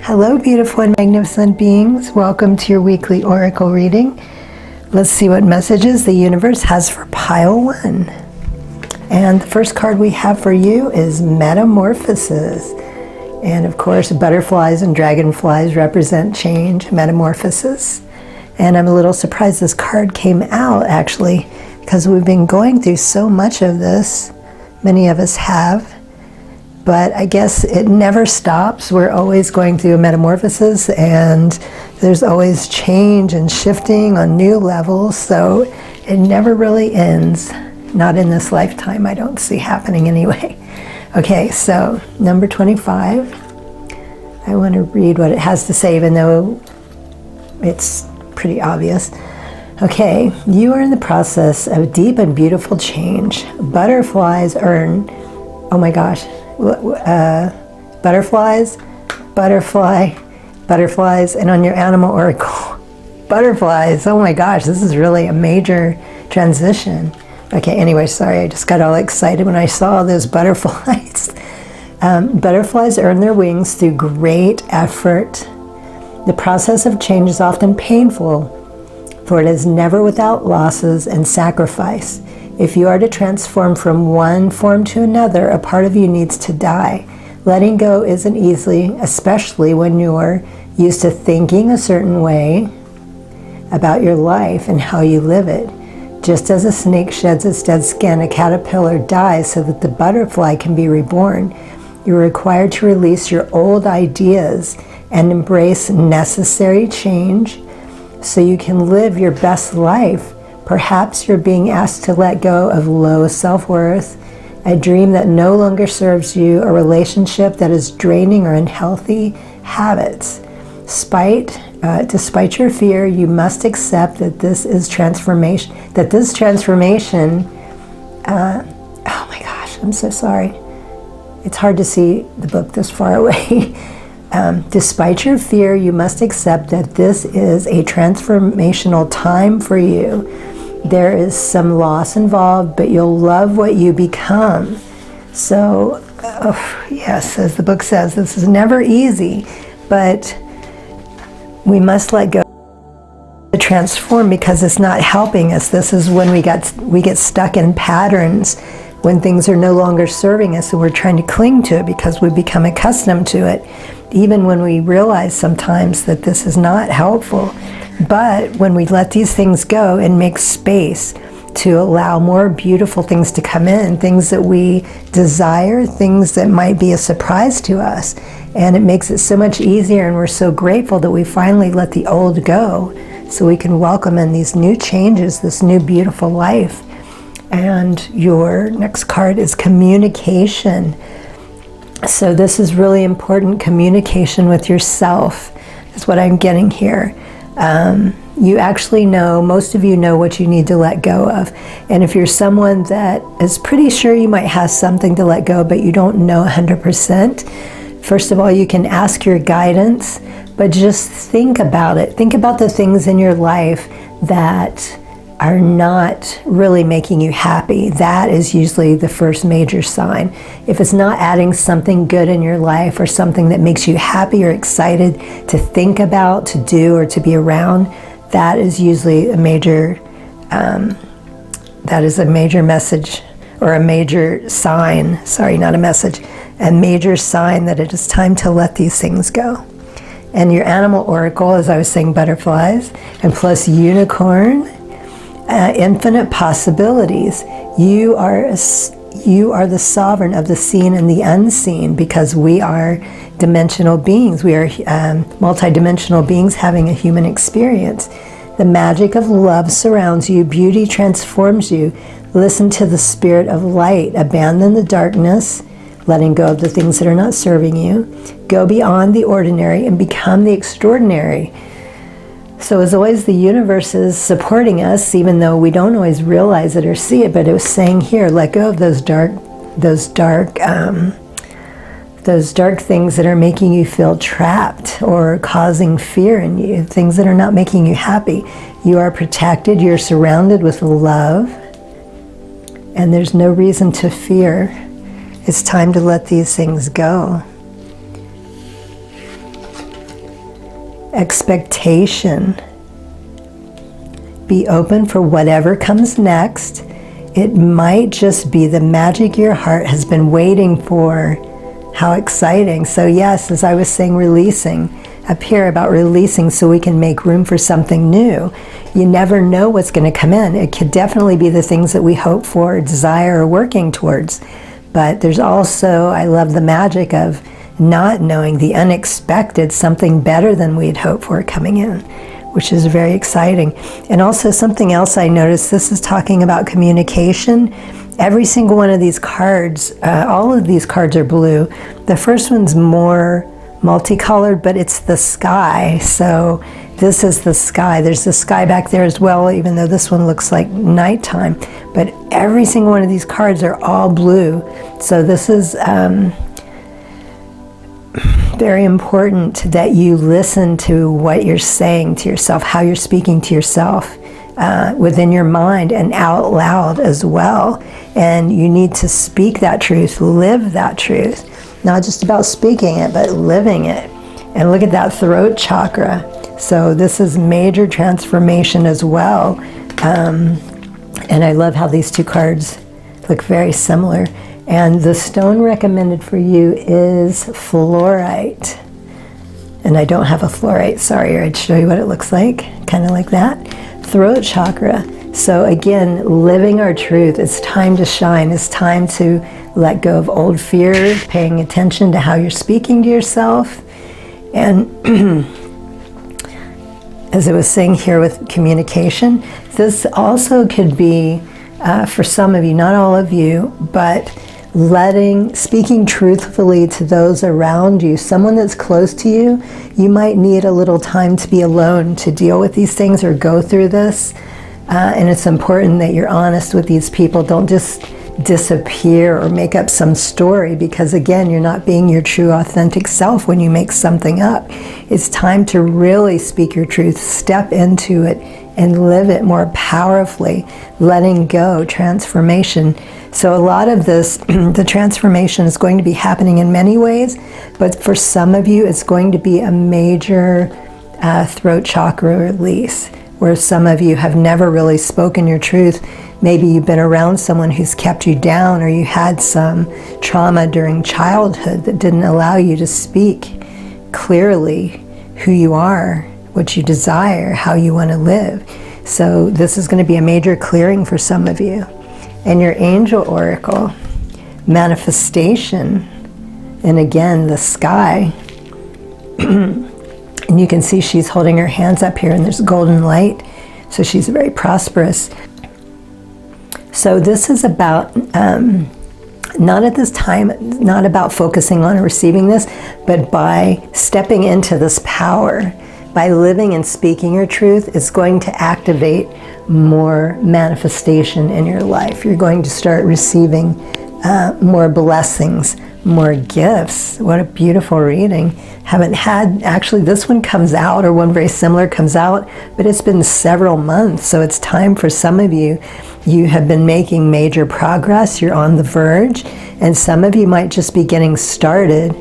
Hello, beautiful and magnificent beings. Welcome to your weekly oracle reading. Let's see what messages the universe has for pile 1. And the first card we have for you is Metamorphosis. And of course, butterflies and dragonflies represent change, metamorphosis. And I'm a little surprised this card came out, actually, because we've been going through so much of this. Many of us have. But I guess it never stops. We're always going through a metamorphosis, and there's always change and shifting on new levels, so it never really ends. Not in this lifetime, I don't see happening anyway. Okay, so number 25. I want to read what it has to say, even though it's pretty obvious. Okay, you are in the process of deep and beautiful change. Butterflies earn, oh my gosh, butterflies, butterflies, and on your animal oracle, butterflies. Oh my gosh, this is really a major transition. Okay, anyway, sorry, I just got all excited when I saw those butterflies. Butterflies earn their wings through great effort. The process of change is often painful, for it is never without losses and sacrifice. If you are to transform from one form to another, a part of you needs to die. Letting go isn't easy, especially when you're used to thinking a certain way about your life and how you live it. Just as a snake sheds its dead skin, a caterpillar dies so that the butterfly can be reborn. You're required to release your old ideas and embrace necessary change so you can live your best life. Perhaps you're being asked to let go of low self-worth, a dream that no longer serves you, a relationship that is draining or unhealthy habits. Despite your fear, you must accept that this transformation, oh my gosh, I'm so sorry. It's hard to see the book this far away. Despite your fear, you must accept that this is a transformational time for you. There is some loss involved, but you'll love what you become. So, yes, as the book says, this is never easy, but we must let go to transform because it's not helping us. This is when we get stuck in patterns, when things are no longer serving us and we're trying to cling to it because we become accustomed to it, even when we realize sometimes that this is not helpful. But when we let these things go and make space to allow more beautiful things to come in, things that we desire, things that might be a surprise to us, and it makes it so much easier, and we're so grateful that we finally let the old go so we can welcome in these new changes, this new beautiful life. And your next card is communication. So this is really important, communication with yourself is what I'm getting here. You actually know, most of you know what you need to let go of. And if you're someone that is pretty sure you might have something to let go, but you don't know 100%, first of all, you can ask your guidance, but just think about it. Think about the things in your life that are not really making you happy. That is usually the first major sign. If it's not adding something good in your life or something that makes you happy or excited to think about, to do, or to be around, that is usually a major message or a major sign. Sorry, not a message. A major sign that it is time to let these things go. And your animal oracle, as I was saying, butterflies, and plus unicorn, infinite possibilities. You are the sovereign of the seen and the unseen because we are dimensional beings. We are multidimensional beings having a human experience. The magic of love surrounds you. Beauty transforms you. Listen to the spirit of light. Abandon the darkness, letting go of the things that are not serving you. Go beyond the ordinary and become the extraordinary. So as always, the universe is supporting us, even though we don't always realize it or see it, but it was saying here, let go of those dark things that are making you feel trapped or causing fear in you, things that are not making you happy. You are protected, you're surrounded with love, and there's no reason to fear. It's time to let these things go. expectation. Be open for whatever comes next. It might just be the magic your heart has been waiting for. How exciting. So yes, as I was saying, releasing up here, about releasing so we can make room for something new. You never know what's going to come in. It could definitely be the things that we hope for, desire, or working towards. But there's also, I love the magic of not knowing, the unexpected, something better than we'd hoped for coming in, which is very exciting. And also something else I noticed, this is talking about communication. Every single one of these cards, all of these cards are blue. The first one's more multicolored, but it's the sky. So this is the sky. There's the sky back there as well, even though this one looks like nighttime. But every single one of these cards are all blue. So this is very important that you listen to what you're saying to yourself, how you're speaking to yourself within your mind and out loud as well. And you need to speak that truth, live that truth. Not just about speaking it, but living it. And look at that throat chakra. So this is major transformation as well. And I love how these two cards look very similar. And the stone recommended for you is fluorite. And I don't have a fluorite, sorry, or I'd show you what it looks like, kind of like that. Throat chakra. So again, living our truth. It's time to shine. It's time to let go of old fear, paying attention to how you're speaking to yourself. And as I was saying here with communication, this also could be, for some of you, not all of you, but speaking truthfully to those around you, someone that's close to you. You might need a little time to be alone to deal with these things or go through this. And it's important that you're honest with these people. Don't just disappear or make up some story, because again, you're not being your true authentic self when you make something up. It's time to really speak your truth, step into it and live it more powerfully, letting go, transformation. So a lot of this, the transformation is going to be happening in many ways, but for some of you, it's going to be a major throat chakra release, where some of you have never really spoken your truth. Maybe you've been around someone who's kept you down, or you had some trauma during childhood that didn't allow you to speak clearly who you are, what you desire, how you want to live. So this is going to be a major clearing for some of you. And your angel oracle, manifestation, and again, the sky. And you can see she's holding her hands up here and there's golden light. So she's very prosperous. So this is about, not at this time, not about focusing on or receiving this, but by stepping into this power, by living and speaking your truth, it's going to activate more manifestation in your life. You're going to start receiving more blessings, more gifts. What a beautiful reading. Haven't had, actually this one comes out, or one very similar comes out, but it's been several months. So it's time for some of you. You have been making major progress. You're on the verge. And some of you might just be getting started.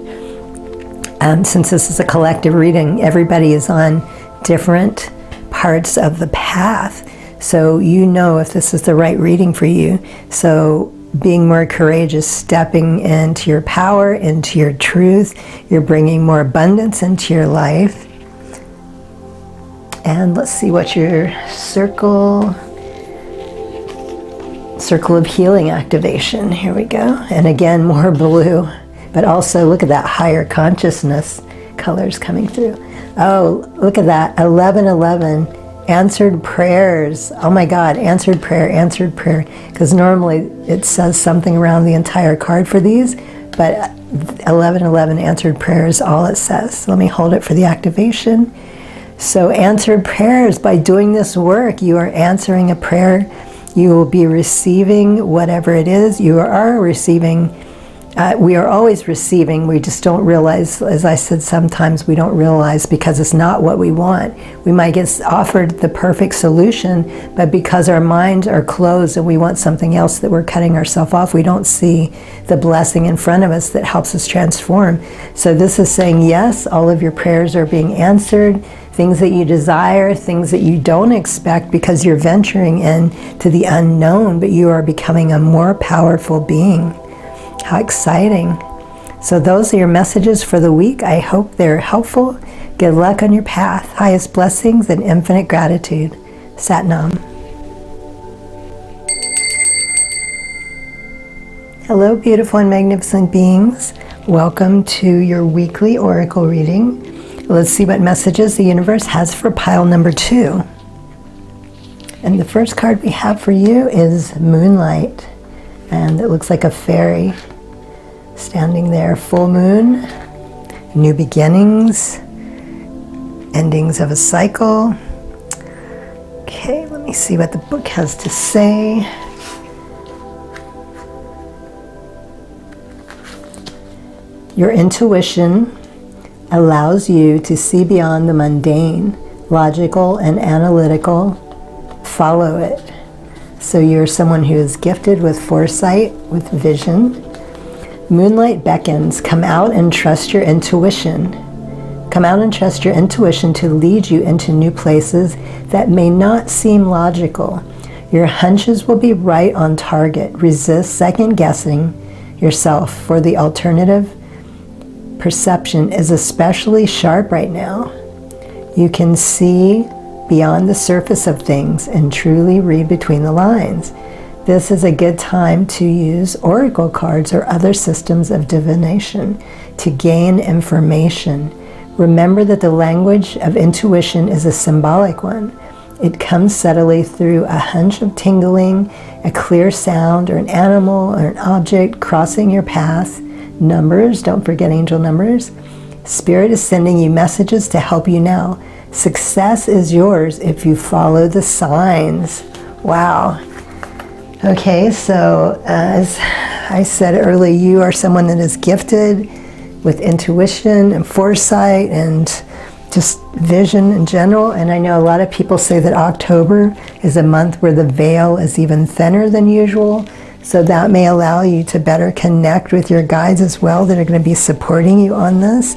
Since this is a collective reading, everybody is on different parts of the path. So you know if this is the right reading for you. So being more courageous, stepping into your power, into your truth, you're bringing more abundance into your life. And let's see what your circle of healing activation. Here we go. And again, more blue. But also look at that higher consciousness colors coming through. Oh, look at that, 1111, answered prayers. Oh my God, answered prayer. Because normally it says something around the entire card for these, but 1111 answered prayer is all it says. So let me hold it for the activation. So answered prayers, by doing this work, you are answering a prayer. You will be receiving whatever it is. You are receiving we are always receiving. We just don't realize, as I said, sometimes we don't realize because it's not what we want. We might get offered the perfect solution, but because our minds are closed and we want something else, that we're cutting ourselves off, we don't see the blessing in front of us that helps us transform. So this is saying, yes, all of your prayers are being answered, things that you desire, things that you don't expect, because you're venturing into the unknown, but you are becoming a more powerful being. How exciting. So those are your messages for the week. I hope they're helpful. Good luck on your path. Highest blessings and infinite gratitude. Sat Nam. Hello, beautiful and magnificent beings. Welcome to your weekly oracle reading. Let's see what messages the universe has for pile number 2. And the first card we have for you is Moonlight. And it looks like a fairy standing there. Full moon, new beginnings, endings of a cycle. Okay, let me see what the book has to say. Your intuition allows you to see beyond the mundane, logical and analytical. Follow it. So you're someone who is gifted with foresight, with vision. Moonlight beckons. Come out and trust your intuition. Come out and trust your intuition to lead you into new places that may not seem logical. Your hunches will be right on target. Resist second-guessing yourself, for the alternative perception is especially sharp right now. You can see beyond the surface of things and truly read between the lines. This is a good time to use oracle cards or other systems of divination to gain information. Remember that the language of intuition is a symbolic one. It comes subtly through a hunch of tingling, a clear sound, or an animal or an object crossing your path. Numbers, don't forget angel numbers. Spirit is sending you messages to help you now. Success is yours if you follow the signs. Wow. Okay, so as I said earlier, you are someone that is gifted with intuition and foresight and just vision in general. And I know a lot of people say that October is a month where the veil is even thinner than usual. So that may allow you to better connect with your guides as well that are going to be supporting you on this.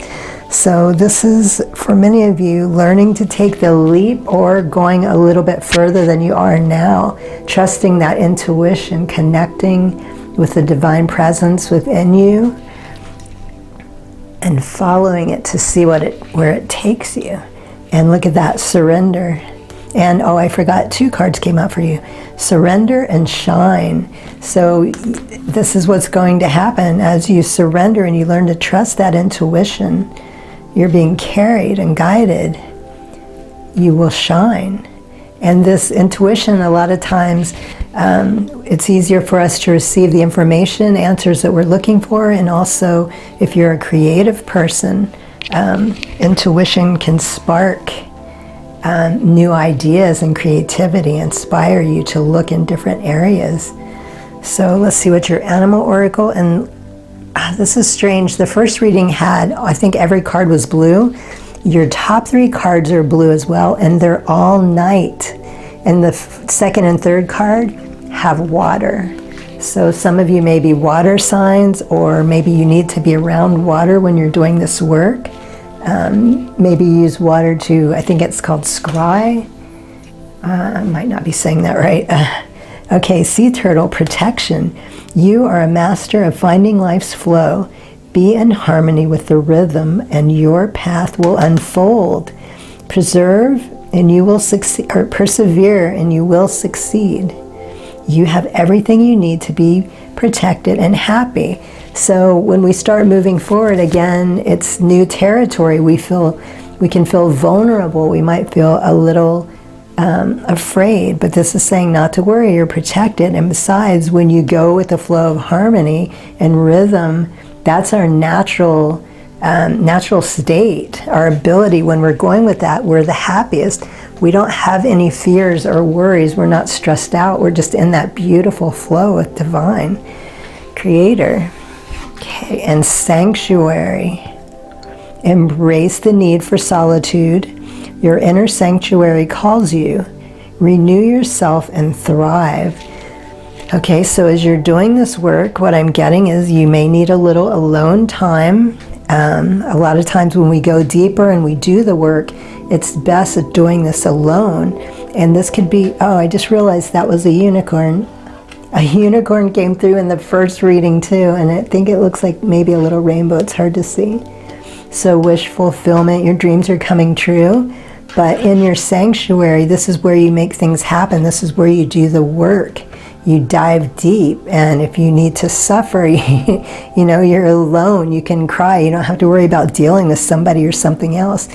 So this is, for many of you, learning to take the leap or going a little bit further than you are now, trusting that intuition, connecting with the divine presence within you, and following it to see where it takes you. And look at that, surrender. And oh, I forgot, 2 cards came out for you. Surrender and shine. So this is what's going to happen as you surrender and you learn to trust that intuition. You're being carried and guided. You will shine. And this intuition, a lot of times, it's easier for us to receive the information, answers that we're looking for. And also, if you're a creative person, intuition can spark new ideas and creativity, inspire you to look in different areas. So let's see what your animal oracle, and this is strange. The first reading had, I think every card was blue. Your top 3 cards are blue as well, and they're all night. And the second and third card have water. So some of you may be water signs, or maybe you need to be around water when you're doing this work. Maybe use water to, I think it's called scry. I might not be saying that right. Okay, sea turtle, protection. You are a master of finding life's flow. Be in harmony with the rhythm and your path will unfold. Preserve and you will succeed, or persevere and you will succeed. You have everything you need to be protected and happy. So when we start moving forward again, it's new territory. We can feel vulnerable. We might feel a little afraid, but this is saying not to worry, you're protected. And besides, when you go with the flow of harmony and rhythm, that's our natural state, our ability. When we're going with that, we're the happiest. We don't have any fears or worries. We're not stressed out. We're just in that beautiful flow with divine creator. Okay, and sanctuary. Embrace the need for solitude. Your inner sanctuary calls you. Renew yourself and thrive. Okay, so as you're doing this work, what I'm getting is you may need a little alone time. A lot of times when we go deeper and we do the work, it's best at doing this alone. And this could be, oh, I just realized that was a unicorn. A unicorn came through in the first reading too, and I think it looks like maybe a little rainbow. It's hard to see. So wish fulfillment, your dreams are coming true. But in your sanctuary, this is where you make things happen. This is where you do the work. You dive deep, and if you need to suffer, you know, you're alone. You can cry. You don't have to worry about dealing with somebody or something else.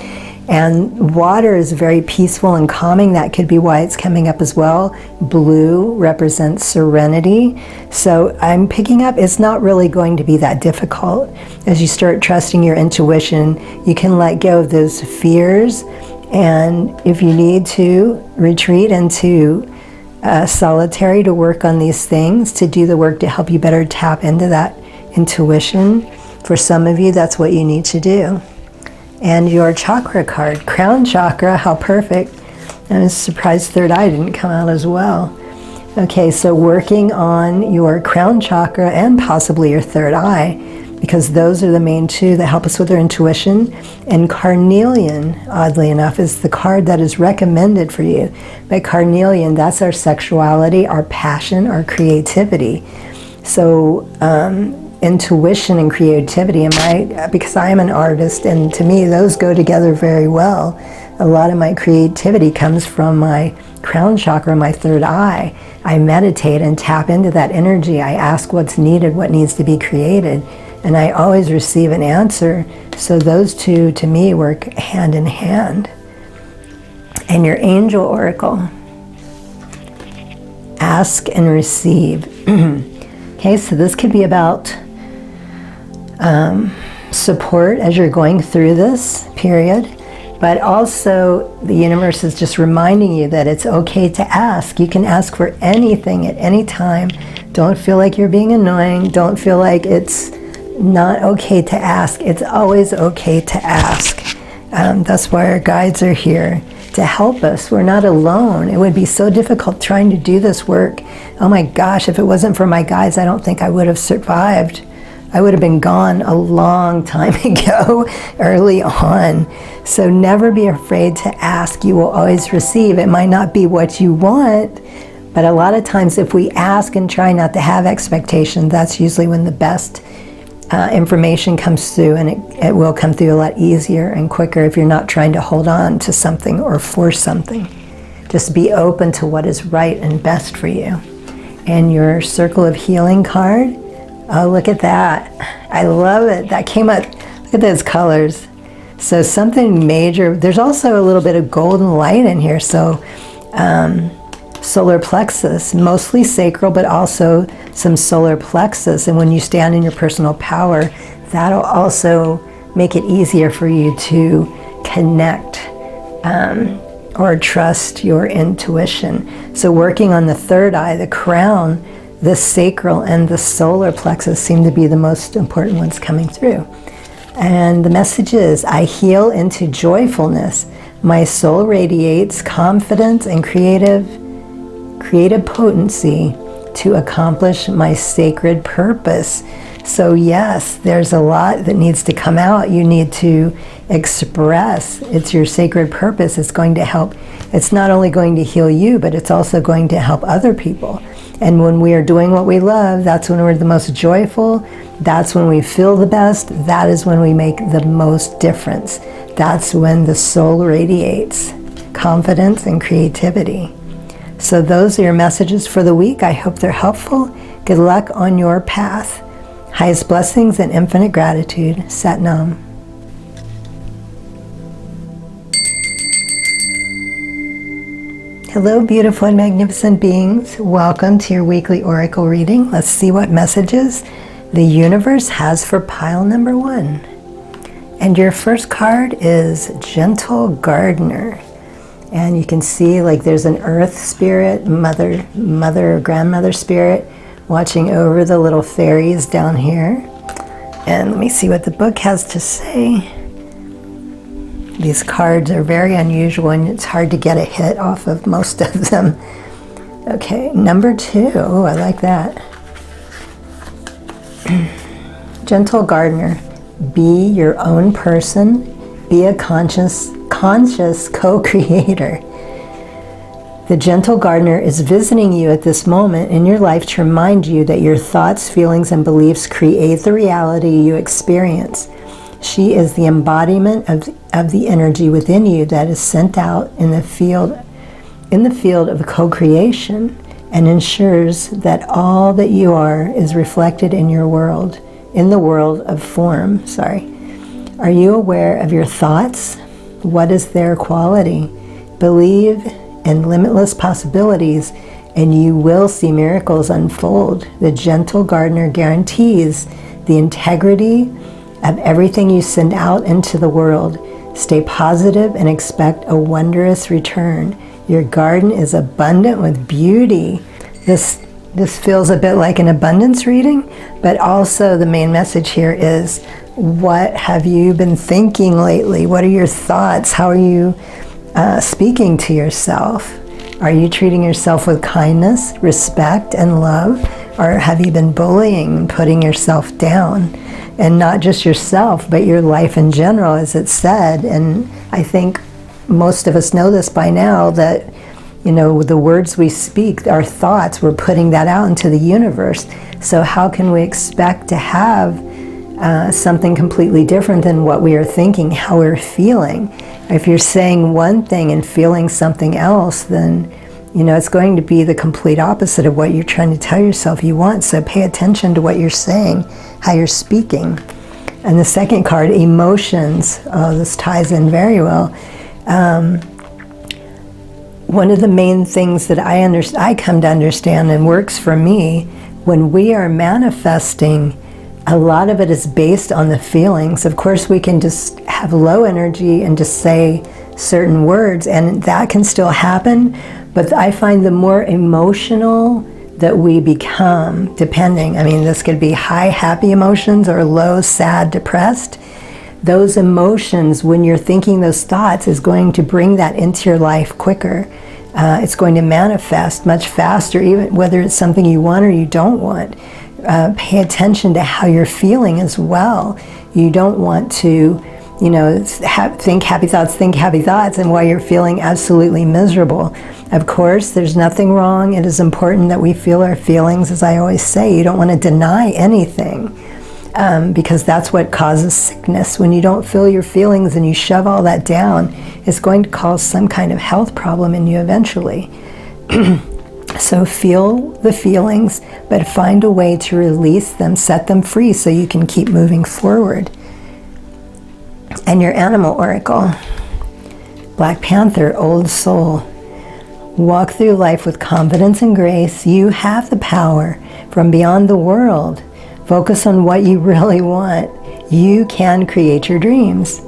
And water is very peaceful and calming. That could be why it's coming up as well. Blue represents serenity. So I'm picking up, it's not really going to be that difficult. As you start trusting your intuition, you can let go of those fears. And if you need to, retreat into solitary to work on these things, to do the work to help you better tap into that intuition. For some of you, that's what you need to do. And your chakra card, crown chakra, how perfect. I'm surprised third eye didn't come out as well. Okay, so working on your crown chakra and possibly your third eye, because those are the main two that help us with our intuition. And carnelian, oddly enough, is the card that is recommended for you. But carnelian, that's our sexuality, our passion, our creativity. So intuition and creativity, because I am an artist, and to me those go together very well. A lot of my creativity comes from my crown chakra, my third eye. I meditate and tap into that energy. I ask what's needed, what needs to be created, and I always receive an answer. So those two to me work hand in hand. And your angel oracle, ask and receive. Okay, so this could be about support as you're going through this period, but also the universe is just reminding you that it's okay to ask. You can ask for anything at any time. Don't feel like you're being annoying. Don't feel like it's not okay to ask. It's always okay to ask. That's why our guides are here, to help us. We're not alone. It would be so difficult trying to do this work. Oh my gosh, if it wasn't for my guides, I don't think I would have survived. I would have been gone a long time ago, early on. So never be afraid to ask. You will always receive. It might not be what you want, but a lot of times if we ask and try not to have expectation, that's usually when the best information comes through, and it will come through a lot easier and quicker if you're not trying to hold on to something or force something. Just be open to what is right and best for you. And your circle of healing card, oh, look at that. I love it. That came up. Look at those colors. So something major. There's also a little bit of golden light in here. So solar plexus, mostly sacral, but also some solar plexus. And when you stand in your personal power, that'll also make it easier for you to connect or trust your intuition. So working on the third eye, the crown, the sacral and the solar plexus seem to be the most important ones coming through. And the message is, I heal into joyfulness. My soul radiates confidence and creative potency to accomplish my sacred purpose. So yes, there's a lot that needs to come out. You need to express. It's your sacred purpose. It's going to help. It's not only going to heal you, but it's also going to help other people. And when we are doing what we love, that's when we're the most joyful. That's when we feel the best. That is when we make the most difference. That's when the soul radiates confidence and creativity. So those are your messages for the week. I hope they're helpful. Good luck on your path. Highest blessings and infinite gratitude. Sat Nam. Hello, beautiful and magnificent beings. Welcome to your weekly oracle reading. Let's see what messages the universe has for pile number 1. And your first card is Gentle Gardener. And you can see like there's an earth spirit, mother or grandmother spirit watching over the little fairies down here. And let me see what the book has to say. These cards are very unusual and it's hard to get a hit off of most of them. Okay, number 2. Oh, I like that. Gentle gardener, be your own person. Be a conscious co-creator. The gentle gardener is visiting you at this moment in your life to remind you that your thoughts, feelings, and beliefs create the reality you experience. She is the embodiment of the energy within you that is sent out in the field of co-creation and ensures that all that you are is reflected in your world, in the world of form. Are you aware of your thoughts? What is their quality? Believe in limitless possibilities and you will see miracles unfold. The gentle gardener guarantees the integrity of everything you send out into the world. Stay positive and expect a wondrous return. Your garden is abundant with beauty. This feels a bit like an abundance reading, but also the main message here is, what have you been thinking lately? What are your thoughts? How are you speaking to yourself? Are you treating yourself with kindness, respect, and love? Or have you been bullying, putting yourself down? And not just yourself, but your life in general, as it's said. And I think most of us know this by now, that, you know, the words we speak, our thoughts, we're putting that out into the universe. So how can we expect to have something completely different than what we are thinking, how we're feeling? If you're saying one thing and feeling something else, then, you know, it's going to be the complete opposite of what you're trying to tell yourself you want. So pay attention to what you're saying, how you're speaking. And the second card, emotions. Oh, this ties in very well. One of the main things that I come to understand and works for me, when we are manifesting, a lot of it is based on the feelings. Of course, we can just have low energy and just say certain words, and that can still happen. But I find the more emotional that we become, depending, I mean, this could be high, happy emotions or low, sad, depressed. Those emotions, when you're thinking those thoughts, is going to bring that into your life quicker. It's going to manifest much faster, even whether it's something you want or you don't want. Pay attention to how you're feeling as well. You don't want to, you know, think happy thoughts, and while you're feeling absolutely miserable. Of course, there's nothing wrong. It is important that we feel our feelings, as I always say. You don't want to deny anything, because that's what causes sickness. When you don't feel your feelings and you shove all that down, it's going to cause some kind of health problem in you eventually. So feel the feelings, but find a way to release them, set them free so you can keep moving forward. And your animal oracle, Black Panther, old soul. Walk through life with confidence and grace. You have the power from beyond the world. Focus on what you really want. You can create your dreams.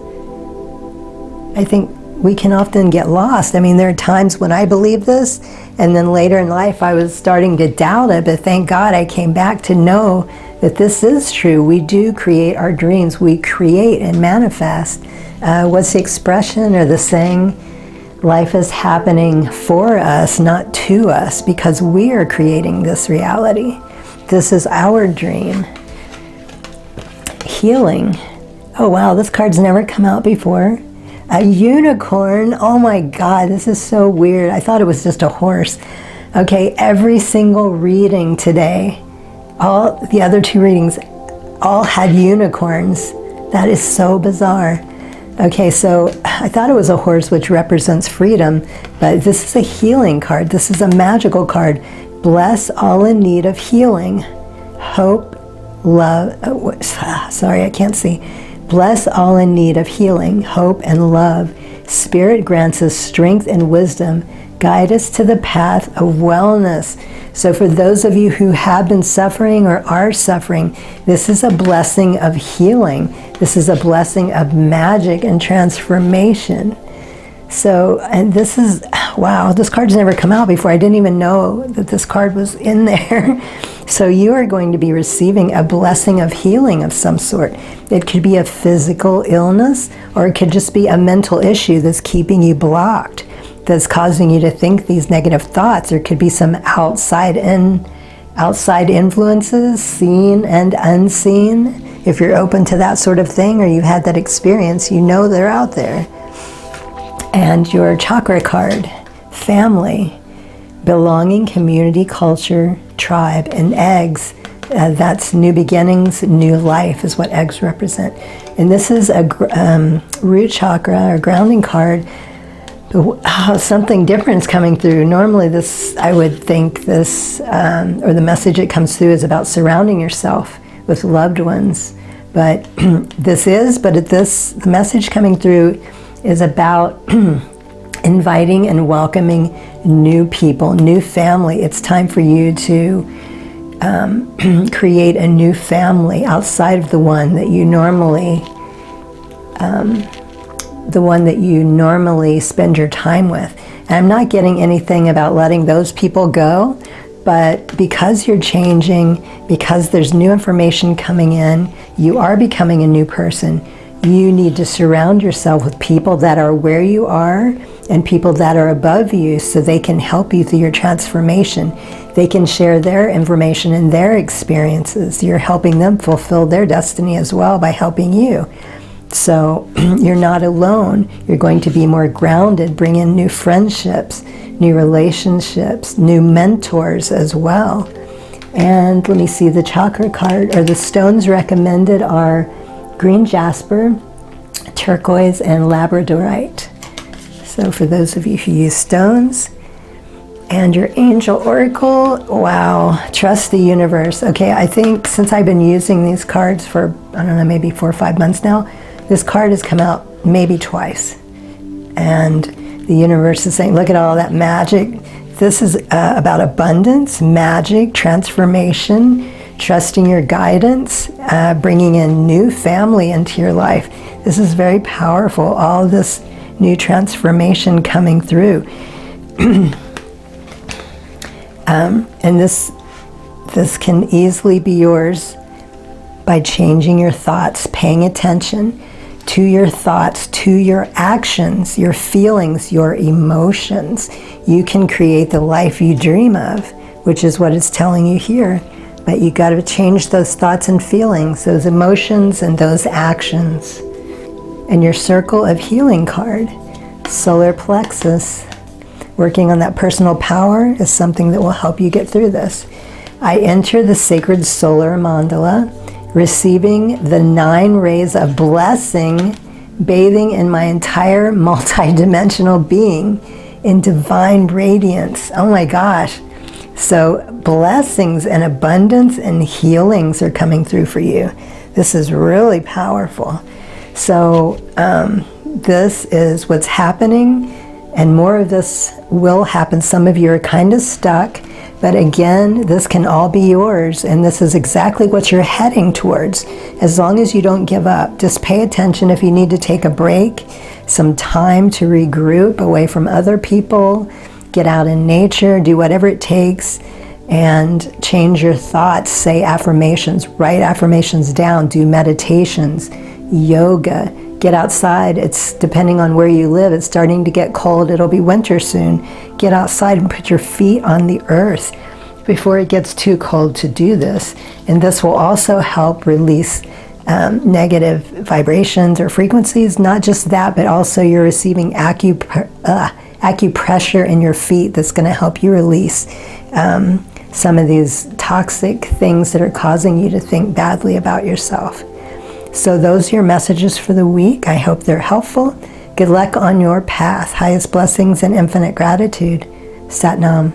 I think we can often get lost. I mean, there are times when I believe this, and then later in life I was starting to doubt it, but thank God I came back to know that this is true. We do create our dreams. We create and manifest. What's the expression or the saying? Life is happening for us, not to us, because we are creating this reality. This is our dream. Healing. Oh wow, this card's never come out before. A unicorn. Oh my God, this is so weird. I thought it was just a horse. Okay, every single reading today, all the other two readings, all had unicorns. That is so bizarre. Okay, so I thought it was a horse, which represents freedom, but this is a healing card. This is a magical card. Bless all in need of healing. Hope, love, sorry, I can't see. Bless all in need of healing, hope, and love. Spirit grants us strength and wisdom. Guide us to the path of wellness. So for those of you who have been suffering or are suffering, this is a blessing of healing. This is a blessing of magic and transformation. So, and this is, wow, this card's never come out before. I didn't even know that this card was in there. So you are going to be receiving a blessing of healing of some sort. It could be a physical illness, or it could just be a mental issue that's keeping you blocked, that's causing you to think these negative thoughts. There could be some outside influences, seen and unseen. If you're open to that sort of thing, or you've had that experience, you know they're out there. And your chakra card, family, belonging, community, culture, tribe, and eggs. That's new beginnings, new life is what eggs represent. And this is a root chakra or grounding card. Something different is coming through. Normally this, I would think this, or the message that comes through is about surrounding yourself with loved ones. But the message coming through is about inviting and welcoming new people, new family. It's time for you to create a new family outside of the one that you normally spend your time with. And I'm not getting anything about letting those people go, but because you're changing, because there's new information coming in, you are becoming a new person. You need to surround yourself with people that are where you are and people that are above you, so they can help you through your transformation. They can share their information and their experiences. You're helping them fulfill their destiny as well by helping you. So you're not alone. You're going to be more grounded, bring in new friendships, new relationships, new mentors as well. And let me see, the chakra card, or the stones recommended are green jasper, turquoise, and labradorite. So for those of you who use stones. And your angel oracle, wow, trust the universe. Okay, I think since I've been using these cards for, I don't know, maybe 4 or 5 months now, this card has come out maybe twice. And the universe is saying, look at all that magic. This is about abundance, magic, transformation, trusting your guidance, bringing in new family into your life. This is very powerful, all this new transformation coming through. And this can easily be yours by changing your thoughts, paying attention to your thoughts, to your actions, your feelings, your emotions. You can create the life you dream of, which is what it's telling you here. But you got to change those thoughts and feelings, those emotions and those actions. And your circle of healing card, solar plexus, working on that personal power is something that will help you get through this. I enter the sacred solar mandala, receiving the 9 rays of blessing, bathing in my entire multi-dimensional being in divine radiance. Oh my gosh. So blessings and abundance and healings are coming through for you. This is really powerful. So this is what's happening, and more of this will happen. Some of you are kind of stuck, but again, this can all be yours, and this is exactly what you're heading towards. As long as you don't give up, just pay attention if you need to take a break, some time to regroup away from other people, get out in nature, do whatever it takes, and change your thoughts, say affirmations, write affirmations down, do meditations, yoga, get outside. It's depending on where you live, it's starting to get cold, it'll be winter soon. Get outside and put your feet on the earth before it gets too cold to do this. And this will also help release negative vibrations or frequencies. Not just that, but also you're receiving acupressure in your feet that's going to help you release some of these toxic things that are causing you to think badly about yourself. So those are your messages for the week. I hope they're helpful. Good luck on your path. Highest blessings and infinite gratitude. Sat Nam.